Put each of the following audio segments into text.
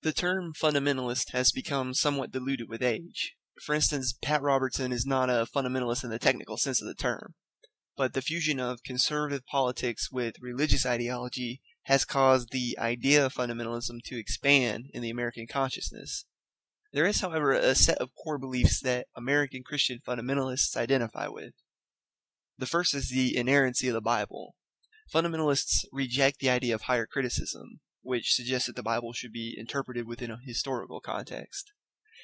The term fundamentalist has become somewhat diluted with age. For instance, Pat Robertson is not a fundamentalist in the technical sense of the term, but the fusion of conservative politics with religious ideology has caused the idea of fundamentalism to expand in the American consciousness. There is, however, a set of core beliefs that American Christian fundamentalists identify with. The first is the inerrancy of the Bible. Fundamentalists reject the idea of higher criticism, which suggests that the Bible should be interpreted within a historical context.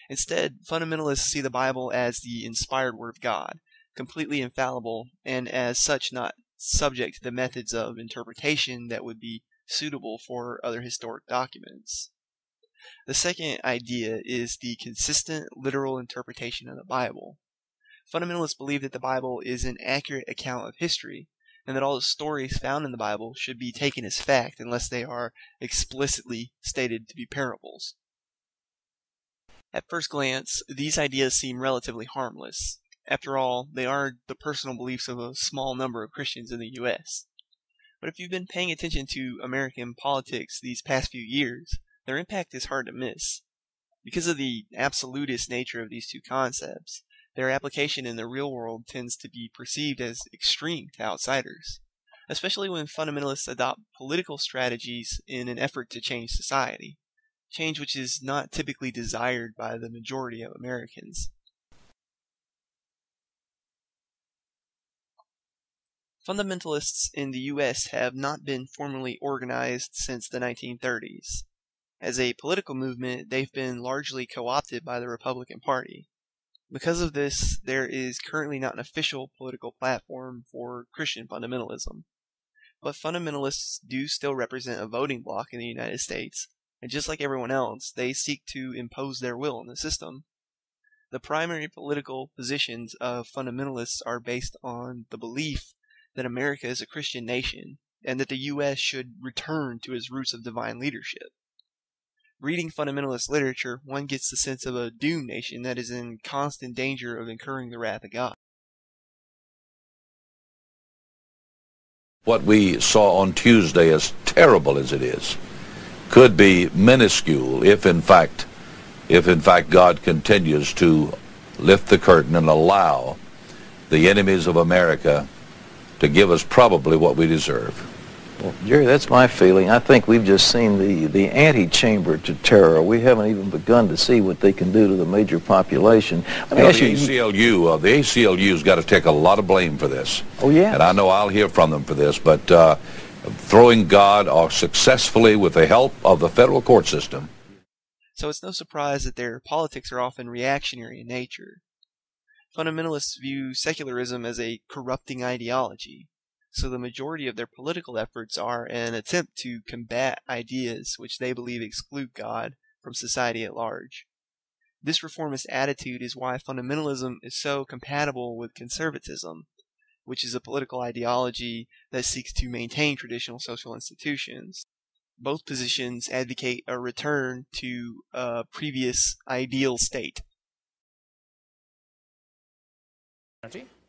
Instead, fundamentalists see the Bible as the inspired Word of God, completely infallible, and as such not subject to the methods of interpretation that would be suitable for other historic documents. The second idea is the consistent literal interpretation of the Bible. Fundamentalists believe that the Bible is an accurate account of history, and that all the stories found in the Bible should be taken as fact unless they are explicitly stated to be parables. At first glance, these ideas seem relatively harmless. After all, they are the personal beliefs of a small number of Christians in the U.S. But if you've been paying attention to American politics these past few years, their impact is hard to miss. Because of the absolutist nature of these two concepts, their application in the real world tends to be perceived as extreme to outsiders, especially when fundamentalists adopt political strategies in an effort to change society, change which is not typically desired by the majority of Americans. Fundamentalists in the U.S. have not been formally organized since the 1930s. As a political movement, they've been largely co-opted by the Republican Party. Because of this, there is currently not an official political platform for Christian fundamentalism. But fundamentalists do still represent a voting bloc in the United States, and just like everyone else, they seek to impose their will on the system. The primary political positions of fundamentalists are based on the belief that America is a Christian nation, and that the U.S. should return to its roots of divine leadership. Reading fundamentalist literature, one gets the sense of a doomed nation that is in constant danger of incurring the wrath of God. What we saw on Tuesday, as terrible as it is, could be minuscule if in fact God continues to lift the curtain and allow the enemies of America to give us probably what we deserve. Well, Jerry, that's my feeling. I think we've just seen the antechamber to terror. We haven't even begun to see what they can do to the major population. The ACLU's got to take a lot of blame for this. Oh, yeah. And I know I'll hear from them for this, but throwing God successfully with the help of the federal court system. So it's no surprise that their politics are often reactionary in nature. Fundamentalists view secularism as a corrupting ideology, so the majority of their political efforts are an attempt to combat ideas which they believe exclude God from society at large. This reformist attitude is why fundamentalism is so compatible with conservatism, which is a political ideology that seeks to maintain traditional social institutions. Both positions advocate a return to a previous ideal state.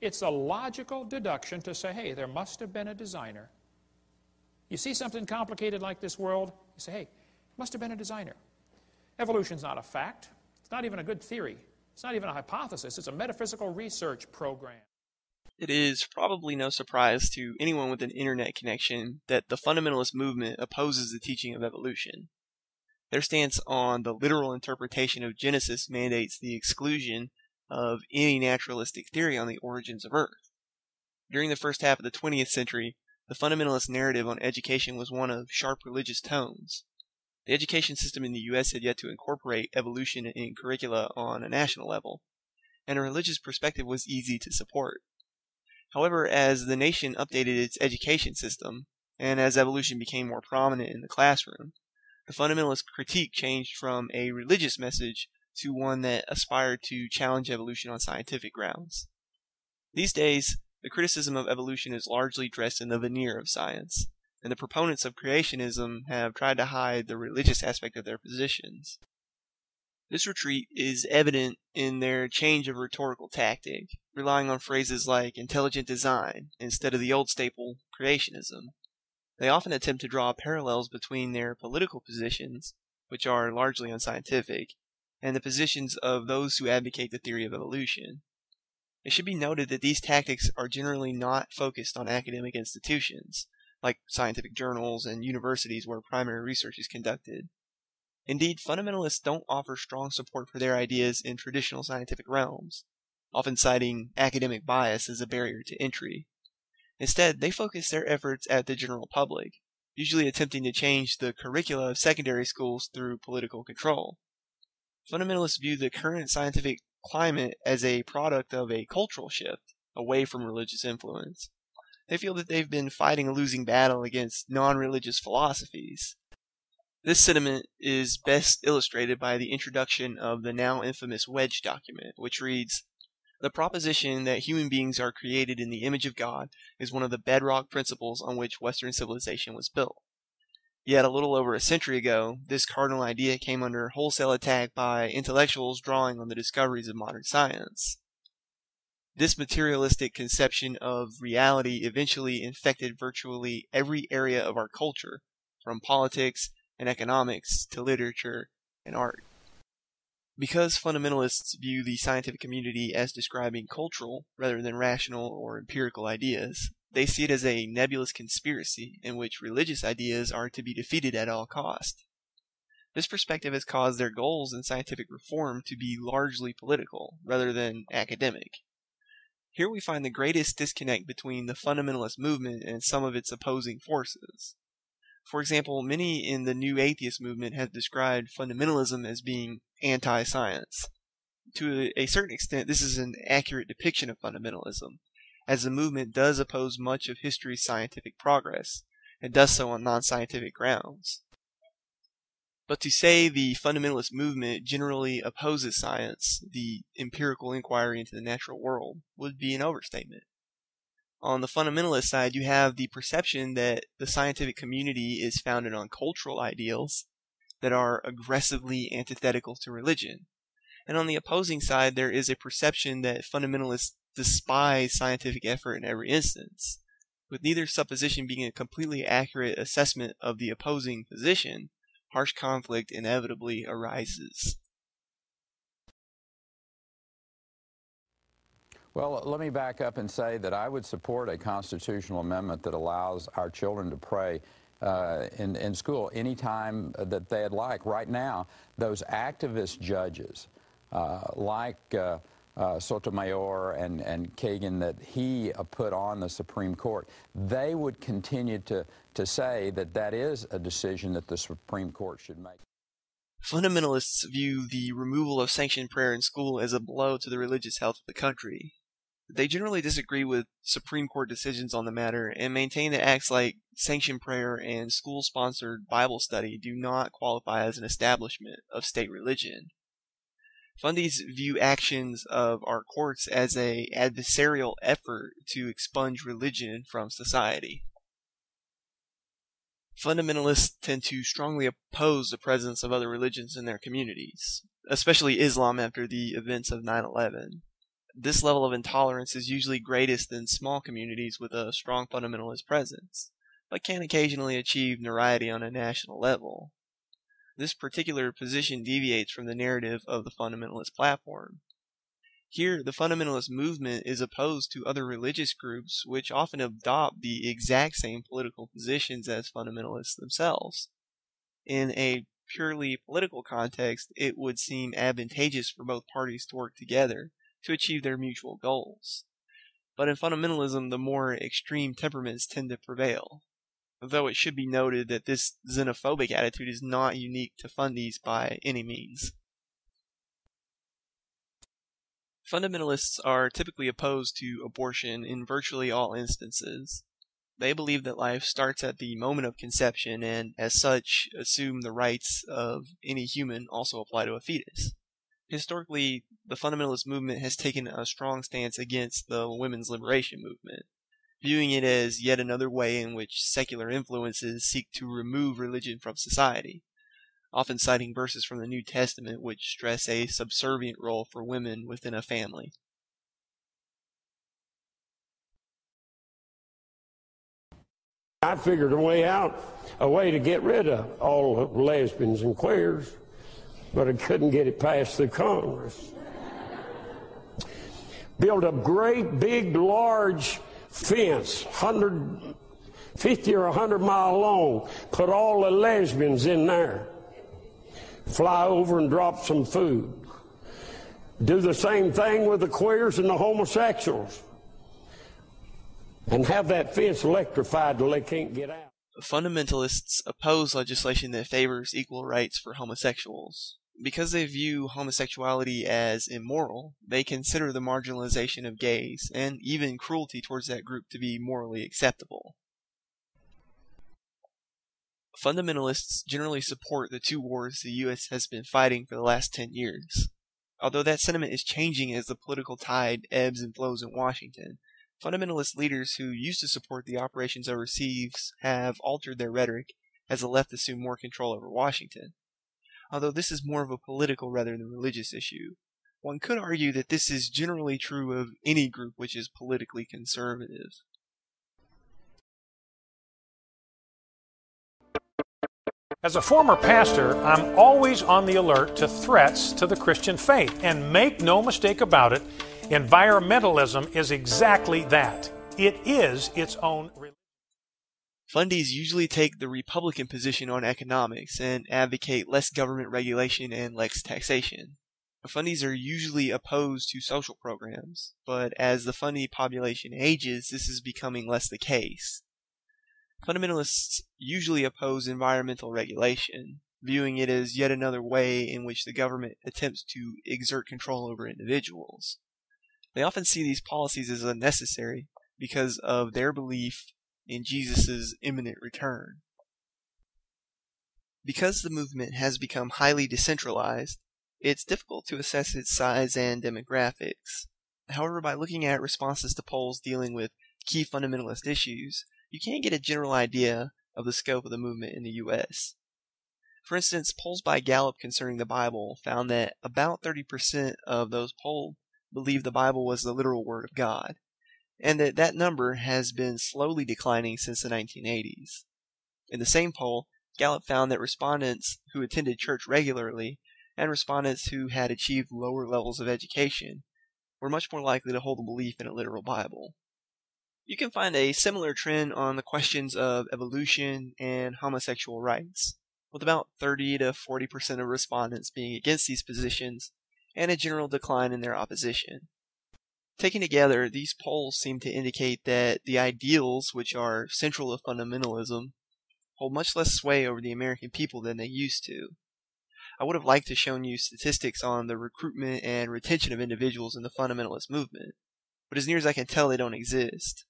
It's a logical deduction to say, hey, there must have been a designer. You see something complicated like this world, you say, hey, must have been a designer. Evolution's not a fact. It's not even a good theory. It's not even a hypothesis. It's a metaphysical research program. It is probably no surprise to anyone with an internet connection that the fundamentalist movement opposes the teaching of evolution. Their stance on the literal interpretation of Genesis mandates the exclusion of any naturalistic theory on the origins of Earth. During the first half of the 20th century, the fundamentalist narrative on education was one of sharp religious tones. The education system in the U.S. had yet to incorporate evolution in curricula on a national level, and a religious perspective was easy to support. However, as the nation updated its education system, and as evolution became more prominent in the classroom, the fundamentalist critique changed from a religious message to one that aspired to challenge evolution on scientific grounds. These days, the criticism of evolution is largely dressed in the veneer of science, and the proponents of creationism have tried to hide the religious aspect of their positions. This retreat is evident in their change of rhetorical tactic, relying on phrases like intelligent design instead of the old staple creationism. They often attempt to draw parallels between their political positions which are largely unscientific, and the positions of those who advocate the theory of evolution. It should be noted that these tactics are generally not focused on academic institutions, like scientific journals and universities where primary research is conducted. Indeed, fundamentalists don't offer strong support for their ideas in traditional scientific realms, often citing academic bias as a barrier to entry. Instead, they focus their efforts at the general public, usually attempting to change the curricula of secondary schools through political control. Fundamentalists view the current scientific climate as a product of a cultural shift away from religious influence. They feel that they've been fighting a losing battle against non-religious philosophies. This sentiment is best illustrated by the introduction of the now infamous Wedge document, which reads, "The proposition that human beings are created in the image of God is one of the bedrock principles on which Western civilization was built." Yet a little over a century ago, this cardinal idea came under wholesale attack by intellectuals drawing on the discoveries of modern science. This materialistic conception of reality eventually infected virtually every area of our culture, from politics and economics to literature and art. Because fundamentalists view the scientific community as describing cultural rather than rational or empirical ideas, they see it as a nebulous conspiracy in which religious ideas are to be defeated at all cost. This perspective has caused their goals in scientific reform to be largely political rather than academic. Here we find the greatest disconnect between the fundamentalist movement and some of its opposing forces. For example, many in the New Atheist movement have described fundamentalism as being anti-science. To a certain extent, this is an accurate depiction of fundamentalism, as the movement does oppose much of history's scientific progress, and does so on non-scientific grounds. But to say the fundamentalist movement generally opposes science, the empirical inquiry into the natural world, would be an overstatement. On the fundamentalist side, you have the perception that the scientific community is founded on cultural ideals that are aggressively antithetical to religion. And on the opposing side, there is a perception that fundamentalists despise scientific effort in every instance. With neither supposition being a completely accurate assessment of the opposing position, harsh conflict inevitably arises. Well, let me back up and say that I would support a constitutional amendment that allows our children to pray in school anytime that they'd like. Right now, those activist judges like Sotomayor and Kagan that he put on the Supreme Court, they would continue to say that that is a decision that the Supreme Court should make. Fundamentalists view the removal of sanctioned prayer in school as a blow to the religious health of the country. They generally disagree with Supreme Court decisions on the matter and maintain that acts like sanctioned prayer and school-sponsored Bible study do not qualify as an establishment of state religion. Fundys view actions of our courts as an adversarial effort to expunge religion from society. Fundamentalists tend to strongly oppose the presence of other religions in their communities, especially Islam after the events of 9/11. This level of intolerance is usually greatest in small communities with a strong fundamentalist presence, but can occasionally achieve notoriety on a national level. This particular position deviates from the narrative of the fundamentalist platform. Here, the fundamentalist movement is opposed to other religious groups which often adopt the exact same political positions as fundamentalists themselves. In a purely political context, it would seem advantageous for both parties to work together to achieve their mutual goals. But in fundamentalism, the more extreme temperaments tend to prevail, though it should be noted that this xenophobic attitude is not unique to Fundys by any means. Fundamentalists are typically opposed to abortion in virtually all instances. They believe that life starts at the moment of conception and, as such, assume the rights of any human also apply to a fetus. Historically, the fundamentalist movement has taken a strong stance against the women's liberation movement, viewing it as yet another way in which secular influences seek to remove religion from society, often citing verses from the New Testament which stress a subservient role for women within a family. I figured a way to get rid of all the lesbians and queers, but I couldn't get it passed through Congress. Build a great, big, large fence, 150 or 100 mile long, put all the lesbians in there, fly over and drop some food. Do the same thing with the queers and the homosexuals, and have that fence electrified till they can't get out. Fundamentalists oppose legislation that favors equal rights for homosexuals. Because they view homosexuality as immoral, they consider the marginalization of gays, and even cruelty towards that group, to be morally acceptable. Fundamentalists generally support the two wars the U.S. has been fighting for the last 10 years. Although that sentiment is changing as the political tide ebbs and flows in Washington, fundamentalist leaders who used to support the operations overseas have altered their rhetoric as the left assumed more control over Washington. Although this is more of a political rather than religious issue, one could argue that this is generally true of any group which is politically conservative. As a former pastor, I'm always on the alert to threats to the Christian faith. And make no mistake about it, environmentalism is exactly that. It is its own religion. Fundies usually take the Republican position on economics and advocate less government regulation and less taxation. Fundies are usually opposed to social programs, but as the Fundy population ages, this is becoming less the case. Fundamentalists usually oppose environmental regulation, viewing it as yet another way in which the government attempts to exert control over individuals. They often see these policies as unnecessary because of their belief in Jesus' imminent return. Because the movement has become highly decentralized, it's difficult to assess its size and demographics. However, by looking at responses to polls dealing with key fundamentalist issues, you can get a general idea of the scope of the movement in the U.S. For instance, polls by Gallup concerning the Bible found that about 30% of those polled believed the Bible was the literal Word of God, and that number has been slowly declining since the 1980s. In the same poll, Gallup found that respondents who attended church regularly and respondents who had achieved lower levels of education were much more likely to hold a belief in a literal Bible. You can find a similar trend on the questions of evolution and homosexual rights, with about 30 to 40% of respondents being against these positions and a general decline in their opposition. Taken together, these polls seem to indicate that the ideals which are central to fundamentalism hold much less sway over the American people than they used to. I would have liked to have shown you statistics on the recruitment and retention of individuals in the fundamentalist movement, but as near as I can tell, they don't exist.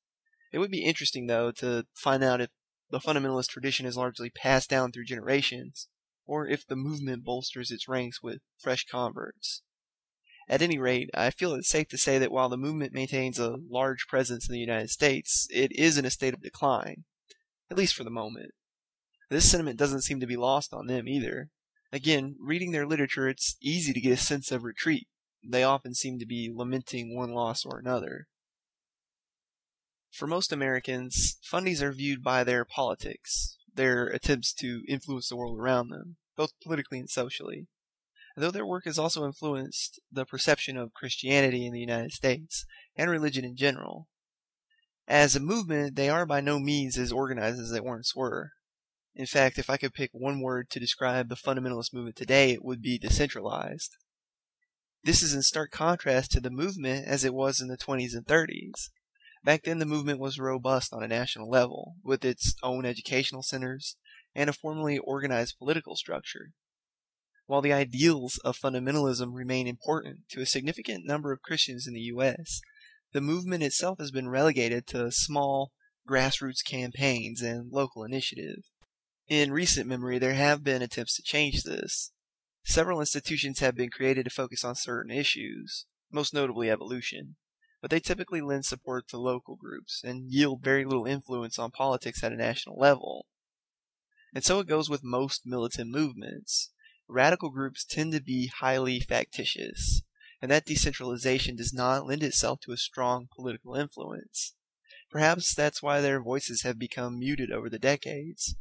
It would be interesting, though, to find out if the fundamentalist tradition is largely passed down through generations, or if the movement bolsters its ranks with fresh converts. At any rate, I feel it's safe to say that while the movement maintains a large presence in the United States, it is in a state of decline, at least for the moment. This sentiment doesn't seem to be lost on them either. Again, reading their literature, it's easy to get a sense of retreat. They often seem to be lamenting one loss or another. For most Americans, fundies are viewed by their politics, their attempts to influence the world around them, both politically and socially. Though their work has also influenced the perception of Christianity in the United States, and religion in general. As a movement, they are by no means as organized as they once were. In fact, if I could pick one word to describe the fundamentalist movement today, it would be decentralized. This is in stark contrast to the movement as it was in the 20s and 30s. Back then, the movement was robust on a national level, with its own educational centers and a formally organized political structure. While the ideals of fundamentalism remain important to a significant number of Christians in the U.S., the movement itself has been relegated to small, grassroots campaigns and local initiative. In recent memory, there have been attempts to change this. Several institutions have been created to focus on certain issues, most notably evolution, but they typically lend support to local groups and yield very little influence on politics at a national level. And so it goes with most militant movements. Radical groups tend to be highly factitious, and that decentralization does not lend itself to a strong political influence. Perhaps that's why their voices have become muted over the decades.